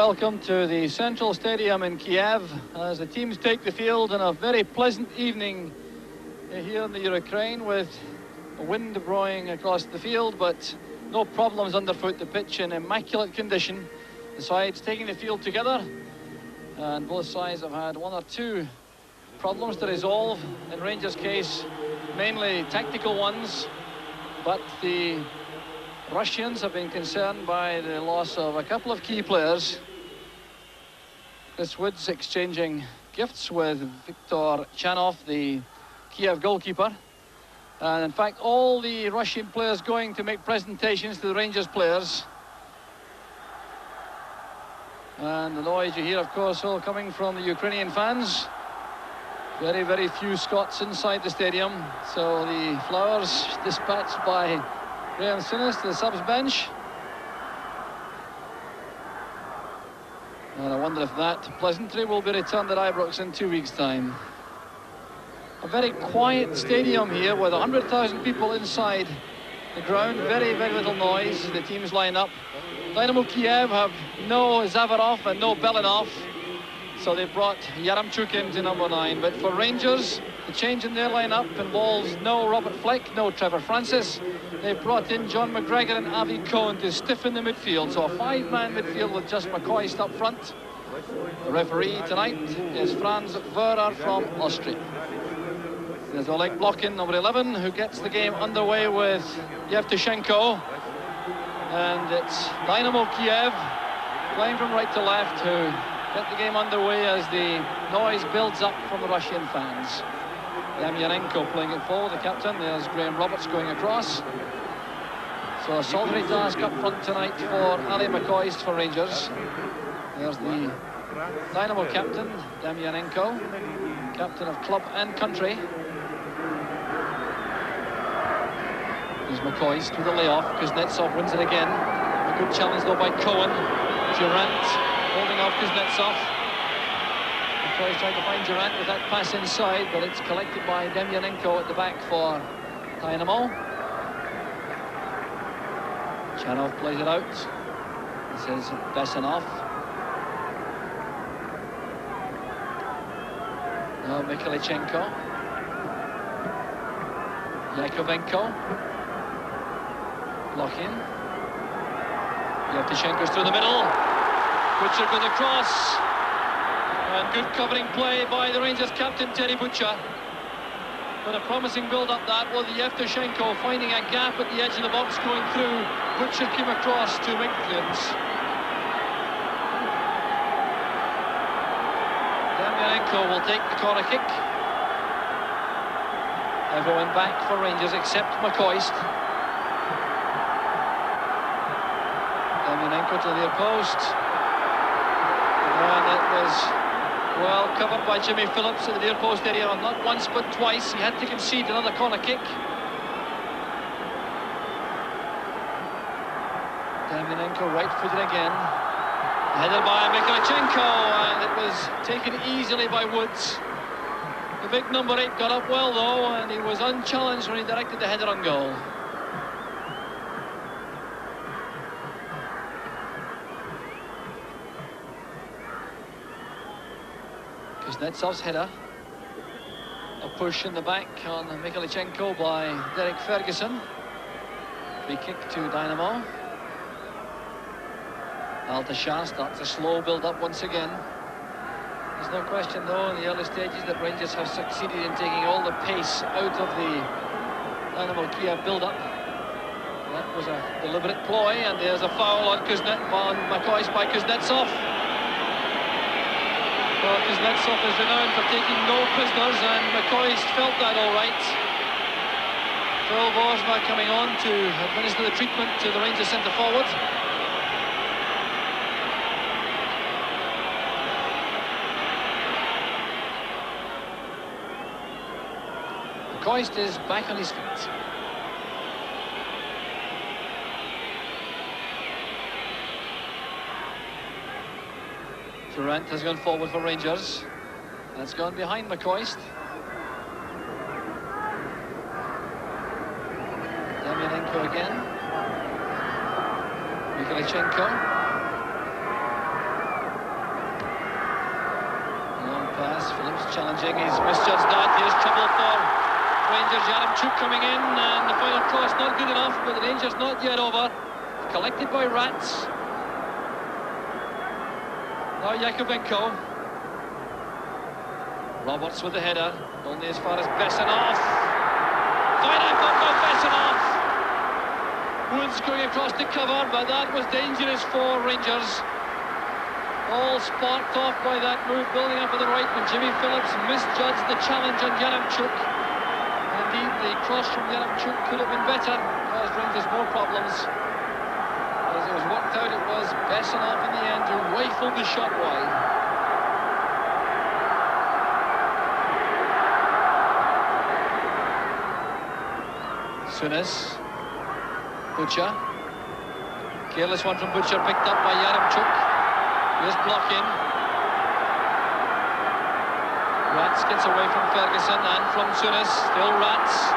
Welcome to the Central Stadium in Kiev as the teams take the field on a very pleasant evening here in the Ukraine, with a wind blowing across the field, but no problems underfoot. The pitch in immaculate condition. The sides taking the field together, and both sides have had one or two problems to resolve. In Rangers' case, mainly tactical ones, but the Russians have been concerned by the loss of a couple of key players. Chris Woods exchanging gifts with Viktor Chanov, the Kiev goalkeeper. And in fact, all the Russian players going to make presentations to the Rangers players. And the noise you hear, of course, all coming from the Ukrainian fans. Very, very few Scots inside the stadium. So the flowers dispatched by Graham Souness to the subs bench. And I wonder if that pleasantry will be returned at Ibrox in 2 weeks' time. A very quiet stadium here with 100,000 people inside the ground. Very, very little noise. The teams line up. Dynamo Kiev have no Zavarov and no Belinov, so they brought Yaramchuk into number 9. But for Rangers, the change in their lineup involves no Robert Fleck, no Trevor Francis. They've brought in John McGregor and Avi Cohen to stiffen the midfield. So a 5-man midfield with just McCoist up front. The referee tonight is Franz Wöhrer from Austria. There's Oleg Blokhin, number 11, who gets the game underway with Yevtushenko. And it's Dynamo Kiev playing from right to left who get the game underway as the noise builds up from the Russian fans. Demyanenko playing it forward, the captain. There's Graham Roberts going across. So a solitary task up front tonight for Ali McCoist for Rangers. There's the Dynamo captain, Demyanenko, captain of club and country. There's McCoist with a layoff. Kuznetsov wins it again. A good challenge though by Cohen. Durant holding off Kuznetsov. McCoist trying to find Durant with that pass inside, but it's collected by Demyanenko at the back for Dynamo. Chanov plays it out. This is Besanov. Now Mikhailichenko. Yakovenko. Blokhin. Yevtushenko's through the middle. Butcher with a cross. And good covering play by the Rangers captain, Terry Butcher. But a promising build-up that, with Yevtushenko finding a gap at the edge of the box going through. Butcher came across to make the clearance. Demyanenko will take the corner kick. Everyone back for Rangers except McCoist. Demyanenko to the near post. And it was well covered by Jimmy Phillips in the near post area, not once but twice. He had to concede another corner kick. Demyanenko right-footed again. Headed by Mikhailichenko, and it was taken easily by Woods. The big number 8 got up well though, and he was unchallenged when he directed the header on goal. Kuznetsov's header. A push in the back on Mikhailichenko by Derek Ferguson. Free kick to Dynamo. Altashar starts a slow build-up once again. There's no question though in the early stages that Rangers have succeeded in taking all the pace out of the Dynamo Kiev build-up. That was a deliberate ploy, and there's a foul on McCoist by Kuznetsov. Well, Kuznetsov is renowned for taking no prisoners, and McCoist felt that all right. Phil Borsma coming on to administer the treatment to the Rangers centre-forward. McCoist is back on his feet. Durant has gone forward for Rangers. That's gone behind McCoist. Demyanenko again. Mikhailichenko. Phillips challenging, he's misjudged that. Here's trouble for Rangers. Yaramchuk coming in, and the final cross not good enough, but the Rangers not yet over. Collected by Rats. Now Yakovenko. Roberts with the header, only as far as Bessanov. Fine effort by Bessanov. Woods going across the cover, but that was dangerous for Rangers. All sparked off by that move building up on the right when Jimmy Phillips misjudged the challenge on Yaramchuk. And indeed, the cross from Yaramchuk could have been better, caused Rangers more problems. As it was worked out, it was Bessanov in the end who rifled the shot wide. Sunis. Butcher. Careless one from Butcher, picked up by Yaramchuk. Here's blocking. Rats gets away from Ferguson and from Sunis. Still Rats.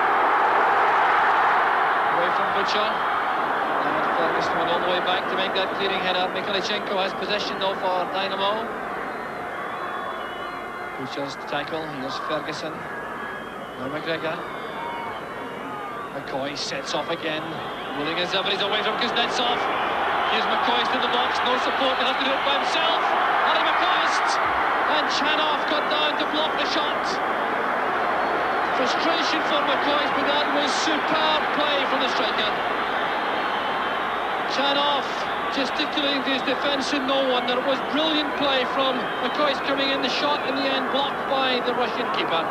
Away from Butcher. And Ferguson went all the way back to make that clearing header. Mikhailichenko has possession though for Dynamo. Butcher's tackle. Here's Ferguson. Now McGregor. McCoy sets off again. Willing as ever, he's away from Kuznetsov. Here's McCoist in the box, no support, he'll have to do it by himself. Ali McCoist! And Chanov got down to block the shot. Frustration for McCoist, but that was superb play from the striker. Chanov gesticulating to his defence and no one. There was brilliant play from McCoist coming in, the shot in the end blocked by the Russian keeper.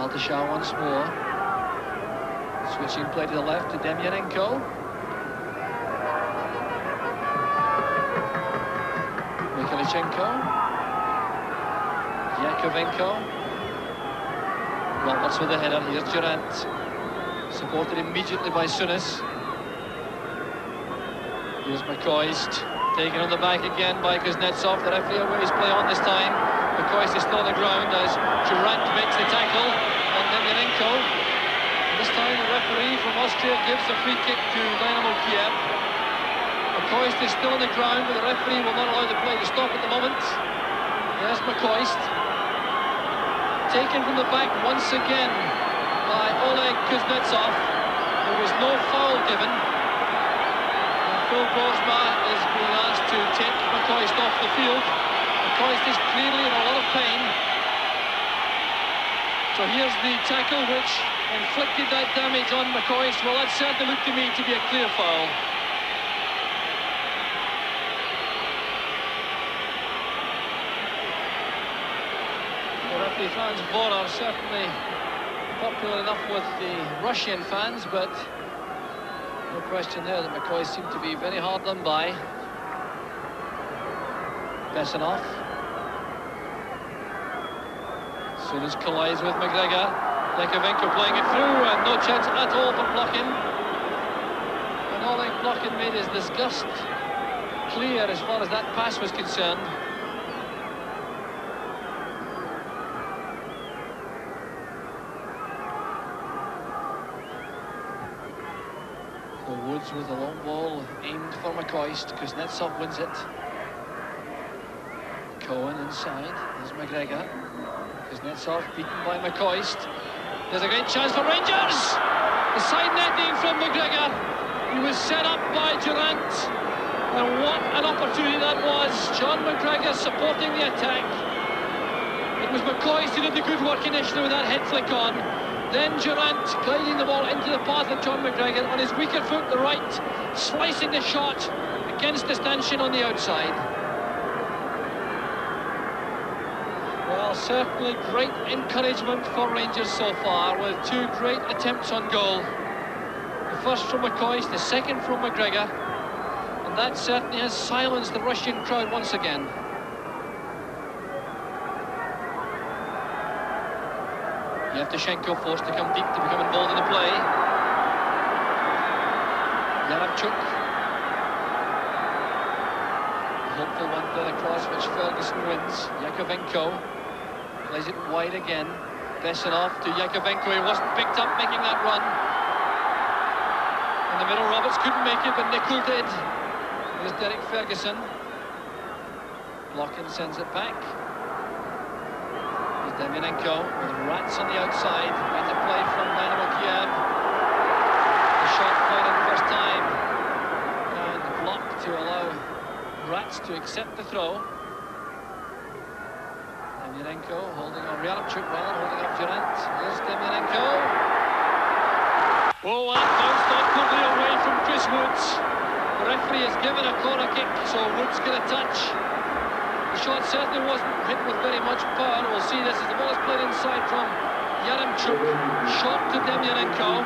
Baldashar once more. Switching play to the left to Demyanenko. Mikhailichenko. Yakovenko. Roberts with the header. Here's Durant. Supported immediately by Sunis. Here's McCoist. Taken on the back again by Kuznetsov. The referee aways play on this time. McCoist is still on the ground as Durant makes the tackle. And Demyanenko. This time the referee from Austria gives a free kick to Dynamo Kiev. McCoist is still on the ground, but the referee will not allow the play to stop at the moment. There's McCoist. Taken from the back once again by Oleg Kuznetsov. There was no foul given. And Phil Brosma is being asked to take McCoist off the field. McCoist is clearly in a lot of pain. So here's the tackle which inflicted that damage on McCoist. Well, that certainly looked to me to be a clear foul. The referee Franz Vorer certainly popular enough with the Russian fans, but no question there that McCoist seemed to be very hard done by. Bessanov. Sunis collides with McGregor. Yakovenko playing it through and no chance at all for Blokhin. And Oleg Blokhin made his disgust clear as far as that pass was concerned. So Woods with a long ball aimed for McCoist. Kuznetsov wins it. Cohen inside. There's McGregor. Kuznetsov beaten by McCoist. There's a great chance for Rangers! The side netting from McGregor. He was set up by Durant. And what an opportunity that was. John McGregor supporting the attack. It was McCoist who did the good work initially with that head flick on. Then Durant guiding the ball into the path of John McGregor on his weaker foot, the right, slicing the shot against the stanchion on the outside. Well, certainly great encouragement for Rangers so far, with two great attempts on goal. The first from McCoist, the second from McGregor, and that certainly has silenced the Russian crowd once again. Yevtushenko forced to come deep to become involved in the play. Yaramchuk. Hopeful one-player across which Ferguson wins. Yakovenko plays it wide again. Besanov to Yakovenko. He wasn't picked up making that run. In the middle, Roberts couldn't make it, but Nicol did. Here's Derek Ferguson. Blockin sends it back. Here's Demyanenko with Rats on the outside. Better play from Dynamo Kiev. The shot played in first time. And blocked to allow Rats to accept the throw. Demyanenko holding on Yaremchuk, rather holding up Durant. Here's Demyanenko. Oh, and bounced awkwardly away from Chris Woods. The referee has given a corner kick, so Woods get a touch. The shot certainly wasn't hit with very much power. We'll see this as the ball is played inside from Yaremchuk. Shot to Demyanenko.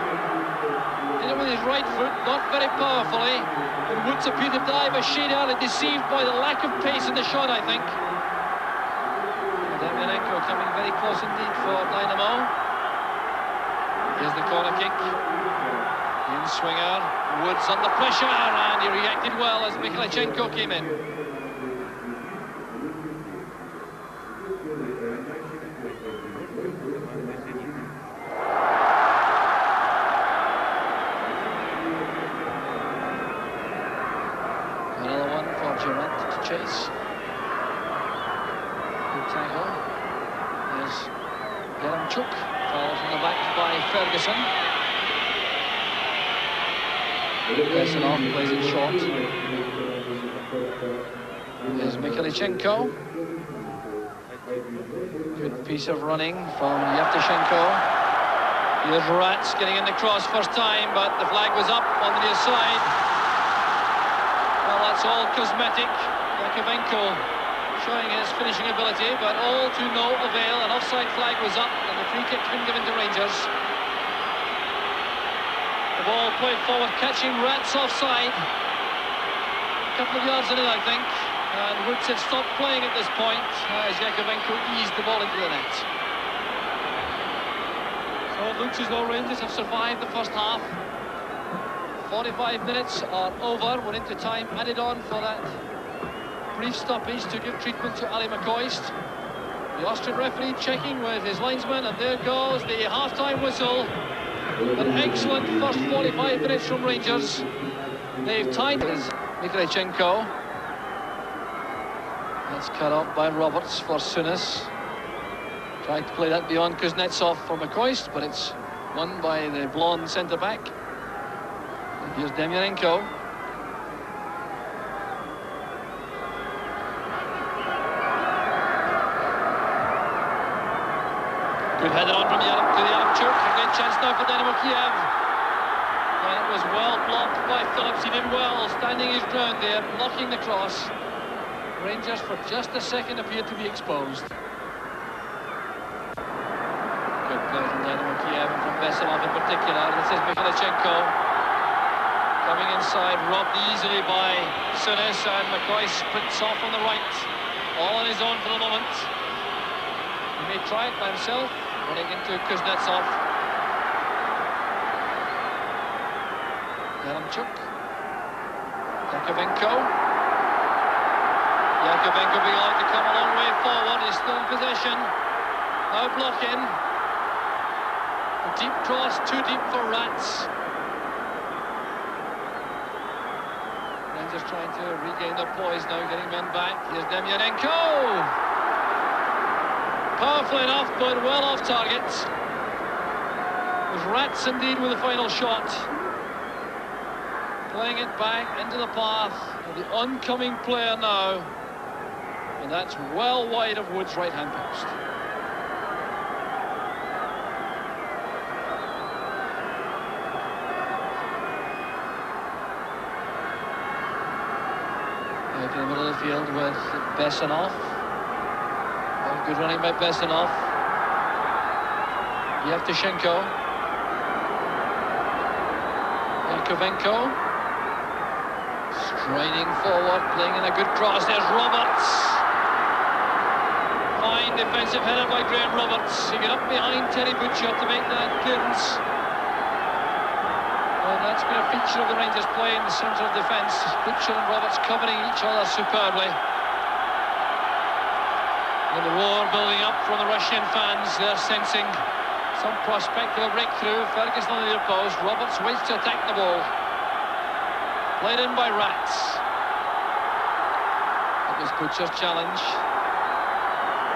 Hit it with his right foot, not very powerfully. And Woods appeared to dive a shade early, deceived by the lack of pace in the shot, I think. Demyanenko coming very close indeed for Dynamo. Here's the corner kick. In swinger, Woods under pressure, and he reacted well as Mikhailichenko came in. Another one for Durant to chase. Good tackle. There's Yaremchuk, fouled from the back by Ferguson. Besanov plays it short. There's Mikhailichenko. Good piece of running from Yevtushenko. Here's Rats getting in the cross first time, but the flag was up on the near side. Well, that's all cosmetic. Yakovenko showing his finishing ability, but all to no avail. An offside flag was up, and the free kick's been given to Rangers. The ball played forward, catching Rats offside. A couple of yards in it, I think. And Woods had stopped playing at this point as Yakovenko eased the ball into the net. So it looks as though Rangers have survived the first half. 45 minutes are over. We're into time added on for that brief stoppage to give treatment to Ali McCoist. The Austrian referee checking with his linesman, and there goes the half-time whistle. An excellent first 45 minutes from Rangers. They've tied it. Mikhailichenko. That's cut off by Roberts for Sunis. Tried to play that beyond Kuznetsov for McCoist, but it's won by the blonde centre-back. Here's Demyanenko. Good header on from Yaremchuk. A great chance now for Dynamo Kiev. And it was well blocked by Phillips. He did well, standing his ground there, blocking the cross. Rangers for just a second appeared to be exposed. Good play from Dynamo Kiev and from Besanov in particular. This is Mikhailichenko. Coming inside, robbed easily by Sunis, and McCoy sprints off on the right. All on his own for the moment. He may try it by himself. Running into Kuznetsov. Yaremchuk. Yakovenko. Yakovenko being allowed to come a long way forward. He's still in possession. Now blocking. A deep cross, too deep for Rats. Rangers trying to regain their poise now, getting men back. Here's Demyanenko. Powerful enough, but well off target. It was Rats indeed with the final shot. Playing it back into the path of the oncoming player now. And that's well wide of Woods' right-hand post. Out in the middle of the field with Besanov. Good running by Besanov. Yevtushenko. Yakovenko. Striding forward, playing in a good cross. There's Roberts. Fine defensive header by Graham Roberts. He got up behind Terry Butcher to make that clearance. Well, that's been a feature of the Rangers play in the centre of defence. Butcher and Roberts covering each other superbly. And the roar building up from the Russian fans. They're sensing some prospect of a breakthrough. Ferguson on the near post. Roberts waits to attack the ball. Played in by Rats. That was Butcher's challenge.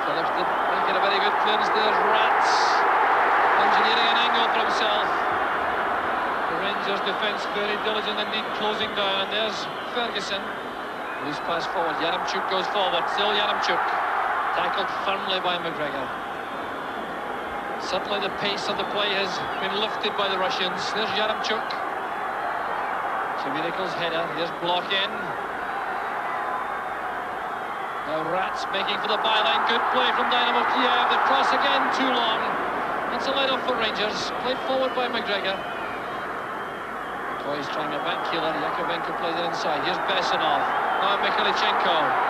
Phillips did make it a very good clearance. There's Rats engineering an angle for himself. The Rangers defence very diligent indeed, closing down. And there's Ferguson. Loose pass forward. Yaremchuk goes forward. Still Yaremchuk. Tackled firmly by McGregor. Suddenly the pace of the play has been lifted by the Russians. There's Yaremchuk. Jimmy Nichols' header. Here's block in. Now Rats making for the byline. Good play from Dynamo Kiev. The cross again too long. It's a let-off for Rangers. Played forward by McGregor. McCoy's trying a back healer. Yakovenko plays it inside. Here's Besanov. Now Mikhailichenko.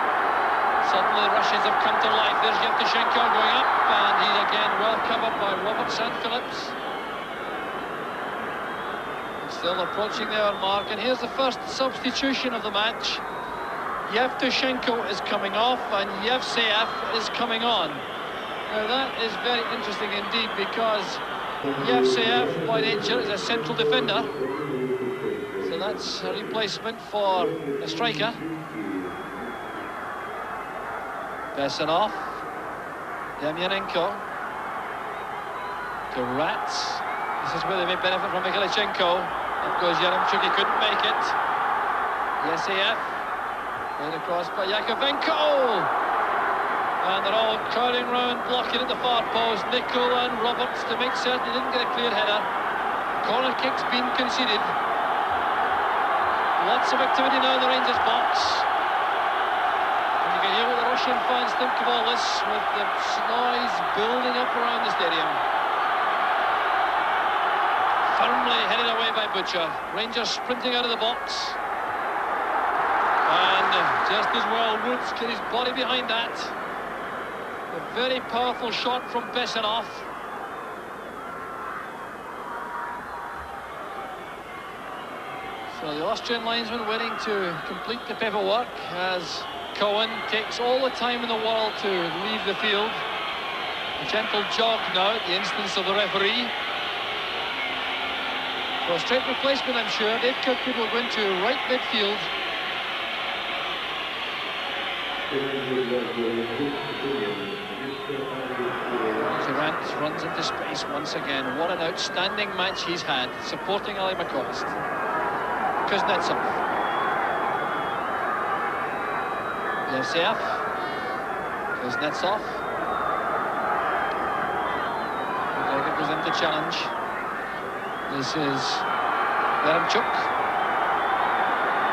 Suddenly the Russians have come to life. There's Yevtushenko going up, and he's again well covered by Roberts and Phillips. Still approaching the hour mark, and here's the first substitution of the match. Yevtushenko is coming off, and Yevseev is coming on. Now that is very interesting indeed, because Yevseev by nature is a central defender. So that's a replacement for a striker. Besanov, Demyanenko, to Rats. This is where they may benefit from Mikhailichenko. Up goes Yaremchuk, he couldn't make it. Yevseev, played across by Yakovenko. And they're all crowding round, blocking at the far post. Nicol and Roberts to make certain he didn't get a clear header. Corner kick's been conceded. Lots of activity now in the Rangers box. You can hear what the Russian fans think of all this, with the noise building up around the stadium. Firmly headed away by Butcher. Rangers sprinting out of the box. And just as well, Woods get his body behind that. A very powerful shot from Besanov. So the Austrian linesman waiting to complete the paperwork as Cohen takes all the time in the world to leave the field. A gentle jog now at the instance of the referee. For a straight replacement, I'm sure. Dave Kirkwood will go into right midfield. Durant runs into space once again. What an outstanding match he's had, supporting Ali McCoist. Kuznetsov. Yevseev, Kuznetsov. McGregor goes into challenge. This is Yaremchuk.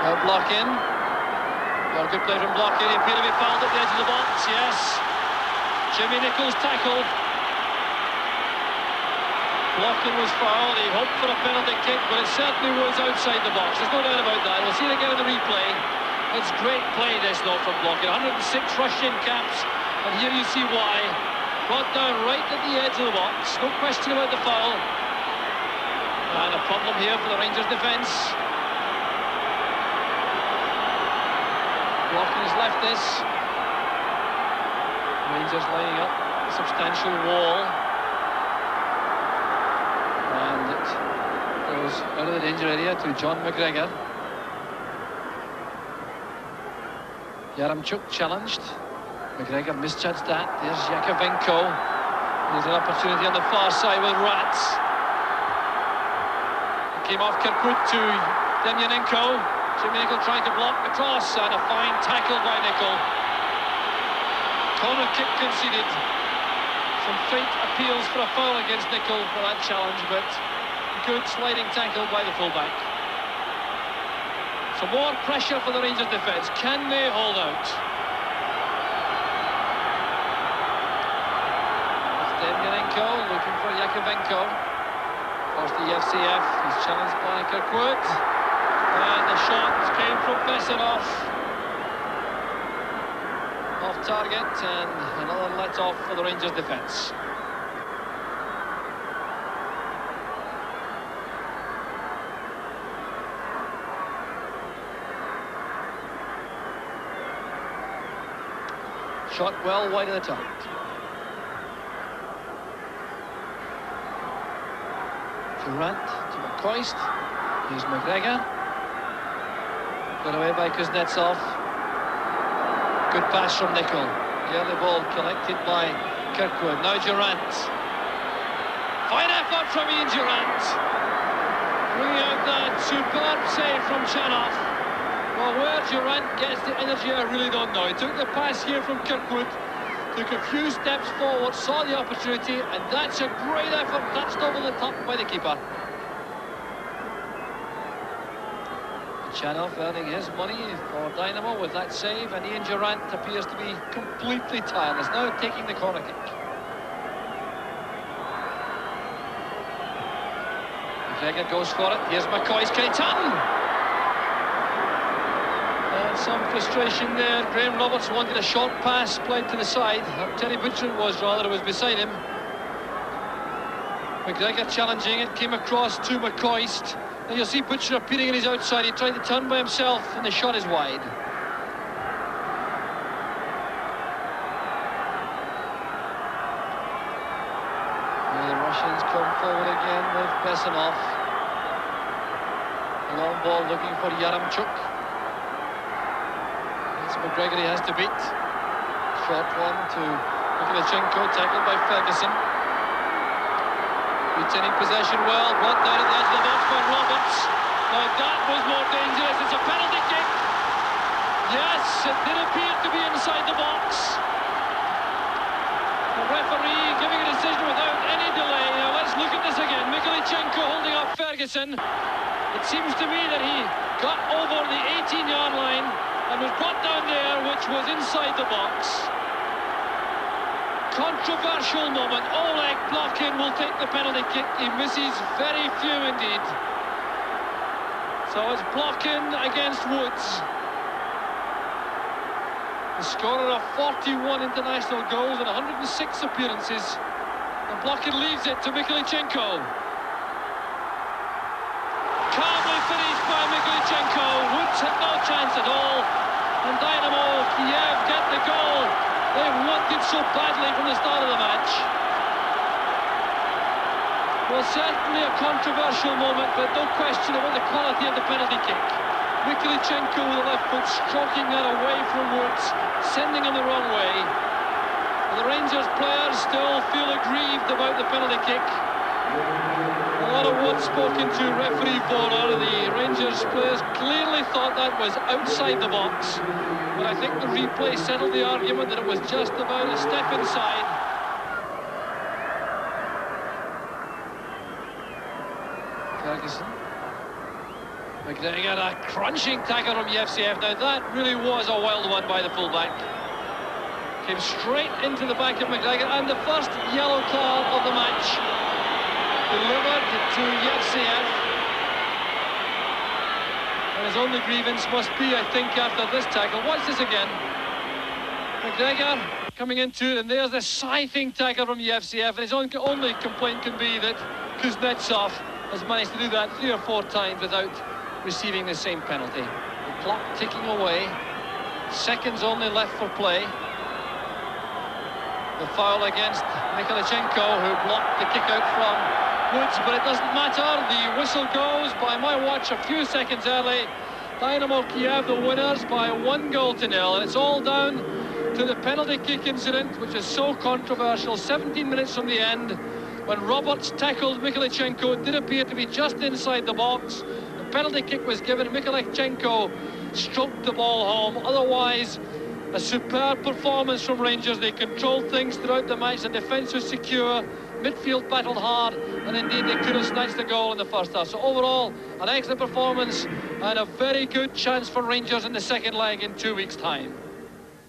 Now block in. Well, good play from block in. He appeared to be fouled at the edge of the box, yes. Jimmy Nichols tackled. Blocking was fouled. He hoped for a penalty kick, but it certainly was outside the box. There's no doubt about that. We'll see it again in the replay. It's great play, this, though, from blocking. 106 Russian caps, and here you see why. Brought down right at the edge of the box. No question about the foul. And a problem here for the Rangers defence. Blocking has left this. Rangers lining up a substantial wall. And it goes out of the danger area to John McGregor. Yaremchuk challenged. McGregor misjudged that. There's Yakovenko. There's an opportunity on the far side with Rats. It came off Kirkwood to Demyanenko. Jimmy Nicol trying to block the cross, and a fine tackle by Nicol. Corner kick conceded. Some faint appeals for a foul against Nicol for that challenge, but good sliding tackle by the fullback. Some more pressure for the Rangers defence. Can they hold out? It's Demyanenko looking for Yakovenko. First the Yevseev. He's challenged by Kirkwood. And the shot came from Besanov. Off target, and another let-off for the Rangers defence. Shot well wide of the target. Durant to McCoist. Here's McGregor. Got away by Kuznetsov. Good pass from Nicol. The other ball collected by Kirkwood. Now Durant. Fine effort from Ian Durant. Bringing out that superb save from Chanov. Well, where Durant gets the energy, I really don't know. He took the pass here from Kirkwood, took a few steps forward, saw the opportunity, and that's a great effort, touched over the top by the keeper. Chanov earning his money for Dynamo with that save, and Ian Durant appears to be completely tireless, now taking the corner kick. McGregor goes for it. Here's McCoy's Kaitan. And some frustration there. Graham Roberts wanted a short pass played to the side. Terry Butcher it was beside him. McGregor challenging it, came across to McCoist. And you'll see Butcher appearing in his outside. He tried to turn by himself, and the shot is wide. The Russians come forward again with Besanov. A long ball looking for Yaramchuk. It's McGregor he has to beat. Short one to Mikhailichenko, tackled by Ferguson. Retaining possession well, brought down at the edge of the box by Roberts. Now that was more dangerous. It's a penalty kick. Yes, it did appear to be inside the box. The referee giving a decision without any delay. Now let's look at this again. Mikhailichenko holding up Ferguson. It seems to me that he got over the 18-yard line and was brought down there, which was inside the box. Controversial moment. Oleg Blokhin will take the penalty kick. He misses very few indeed. So it's Blokhin against Woods. The scorer of 41 international goals and 106 appearances. And Blokhin leaves it to Mikhailichenko. Calmly finished by Mikhailichenko. Woods had no chance at all. And Dynamo Kiev get the goal they wanted so badly from the start of the match. Well, certainly a controversial moment, but no question about the quality of the penalty kick. Mikhailichenko with the left foot stroking that away from Woods, sending him the wrong way. The Rangers players still feel aggrieved about the penalty kick. A lot of words spoken to referee Voller. The Rangers players clearly thought that was outside the box, but I think the replay settled the argument that it was just about a step inside. Ferguson. McGregor, a crunching tackle from Yevseev. Now that really was a wild one by the fullback. Came straight into the back of McGregor, and the first yellow card of the match. Delivered to Yevseev. And his only grievance must be, I think, after this tackle. Watch this again. McGregor coming into it, and there's the scything tackle from Yevseev, and his only complaint can be that Kuznetsov has managed to do that 3 or 4 times without receiving the same penalty. The clock ticking away. Seconds only left for play. The foul against Mikhailichenko, who blocked the kick out from Woods, but it doesn't matter. The whistle goes, by my watch, a few seconds early. Dynamo Kiev the winners by 1-0, and it's all down to the penalty kick incident, which is so controversial. 17 minutes from the end, when Roberts tackled Mikhailichenko, it did appear to be just inside the box. The penalty kick was given. Mikhailichenko stroked the ball home. Otherwise, a superb performance from Rangers. They controlled things throughout the match. The defence was secure. Midfield battled hard, and indeed they could have snatched the goal in the first half. So overall, an excellent performance and a very good chance for Rangers in the second leg in 2 weeks' time.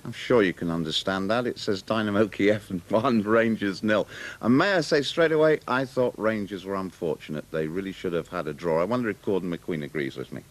I'm sure you can understand that. It says Dynamo Kiev 1, Rangers 0. And may I say straight away, I thought Rangers were unfortunate. They really should have had a draw. I wonder if Gordon McQueen agrees with me.